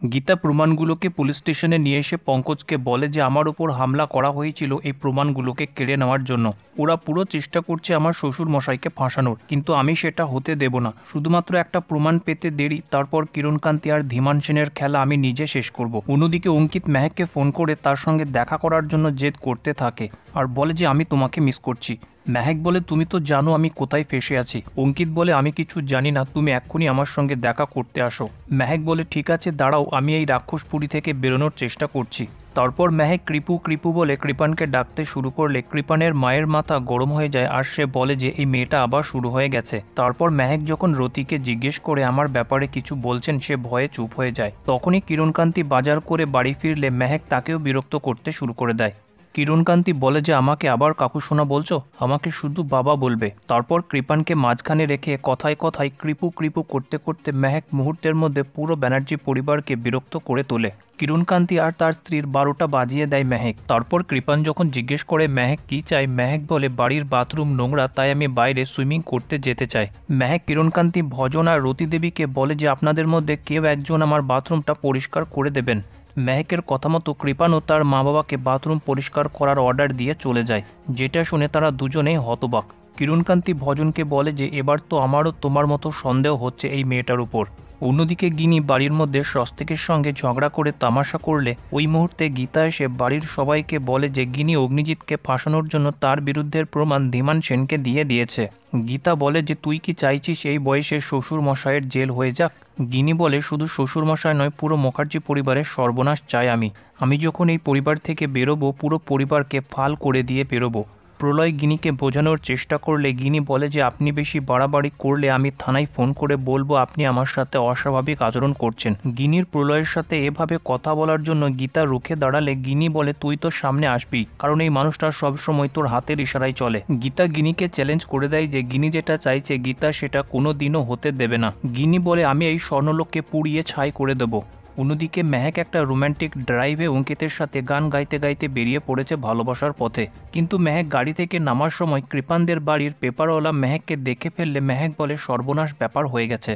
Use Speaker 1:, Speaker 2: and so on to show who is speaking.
Speaker 1: Gita প্রমাণগুলোকে police স্টেশনে নিয়ে এসে পঙ্কজকে বলে যে আমার উপর হামলা করা হয়েছিল এই প্রমাণগুলোকে কেড়ে নেওয়ার জন্য। ওরা পুরো চেষ্টা করছে আমার শ্বশুর মশাইকে ফাঁসানোর, কিন্তু আমি সেটা হতে দেব না। শুধুমাত্র একটা প্রমাণ পেতে দেরি, তারপর কিরণকান্তি আর ধীমান সেনের খেলা আমি নিজে শেষ করব। অন্যদিকে অঙ্কিত মেহেককে ফোন করে তার সঙ্গে দেখা করার জন্য জেদ করতে থাকে আর বলে যে আমি তোমাকে মিস করছি। মেহেক বলে তুমি তো জানো আমি কোথায় ফেসে আছি। অঙ্কিত বলে আমি কিছু জানি না, তুমি এক্ষুনি আমার সঙ্গে দেখা করতে আসো। মেহেক বলে ঠিক আছে দাঁড়াও, আমি এই রাক্ষসপুরী থেকে বেরোনোর চেষ্টা করছি। তারপর মেহেক কৃপু কৃপু বলে কৃপানকে ডাকতে শুরু করলে কৃপানের মায়ের মাথা গরম হয়ে যায় আর সে বলে যে এই মেয়েটা আবার শুরু হয়ে গেছে। তারপর মেহেক যখন রতিকে জিজ্ঞেস করে আমার ব্যাপারে কিছু বলছেন, সে ভয়ে চুপ হয়ে যায়। তখনই কিরণকান্তি বাজার করে বাড়ি ফিরলে মেহেক তাকেও বিরক্ত করতে শুরু করে দেয়। কিরণকান্তি বলে যে আমাকে আবার কাকুসোনা বলছো, আমাকে শুধু বাবা বলবে। তারপর কৃপানকে মাঝখানে রেখে কথায় কথায় কৃপু কৃপু করতে করতে মেহেক মুহূর্তের মধ্যে পুরো ব্যানার্জি পরিবারকে বিরক্ত করে তোলে। কিরণকান্তি আর তার স্ত্রীর 12টা বাজিয়ে দেয় মেহেক। তারপর কৃপান যখন জিজ্ঞেস করে মেহেক কি চায়, মেহেক বলে বাড়ির বাথরুম নোংরা, তাই আমি বাইরে সুইমিং করতে যেতে চাই। মেহেক কিরণকান্তি ভজন আর রতি দেবীকে বলে যে আপনাদের মধ্যে কেউ একজন আমার বাথরুমটা পরিষ্কার করে দেবেন। মেহেকের কথা মতো কৃপানও তার মা বাবাকে বাথরুম পরিষ্কার করার অর্ডার দিয়ে চলে যায়, যেটা শুনে তারা দুজনেই হতবাক। কিরণকান্তি ভজনকে বলে যে এবার তো আমারও তোমার মতো সন্দেহ হচ্ছে এই মেয়েটার উপর। অন্যদিকে গিনি বাড়ির মধ্যে স্বস্তিকের সঙ্গে ঝগড়া করে তামাশা করলে ওই মুহূর্তে গীতা এসে বাড়ির সবাইকে বলে যে গিনি অগ্নিজিৎকে ফাঁসানোর জন্য তার বিরুদ্ধের প্রমাণ ধীমান সেনকে দিয়েছে। গীতা বলে যে তুই কি চাইছিস এই বয়সে শ্বশুর মশাইয়ের জেল হয়ে যাক? গিনি বলে শুধু শ্বশুর মশাই নয়, পুরো মুখার্জি পরিবারের সর্বনাশ চাই আমি যখন এই পরিবার থেকে বেরোবো পুরো পরিবারকে ফাল করে দিয়ে বেরোবো। প্রলয় গিনিকে বোঝানোর চেষ্টা করলে গিনি বলে যে আপনি বেশি বাড়াবাড়ি করলে আমি থানায় ফোন করে বলবো আপনি আমার সাথে অস্বাভাবিক আচরণ করছেন। গিনির প্রলয়ের সাথে এভাবে কথা বলার জন্য গীতা রুখে দাঁড়ালে গিনি বলে তুই তো সামনে আসবি, কারণ এই মানুষটা সবসময় তোর হাতের ইশারায় চলে। গীতা গিনিকে চ্যালেঞ্জ করে দেয় যে গিনি যেটা চাইছে গীতা সেটা কোনো দিনও হতে দেবে না। গিনি বলে আমি এই স্বর্ণলোককে পুড়িয়ে ছাই করে দেবো। অন্যদিকে মেহেক একটা রোম্যান্টিক ড্রাইভে অঙ্কিতের সাথে গান গাইতে গাইতে বেরিয়ে পড়েছে ভালোবাসার পথে। কিন্তু মেহেক গাড়ি থেকে নামার সময় কৃপানদের বাড়ির পেপারওয়ালা মেহেককে দেখে ফেললে মেহেক বলে সর্বনাশ ব্যাপার হয়ে গেছে।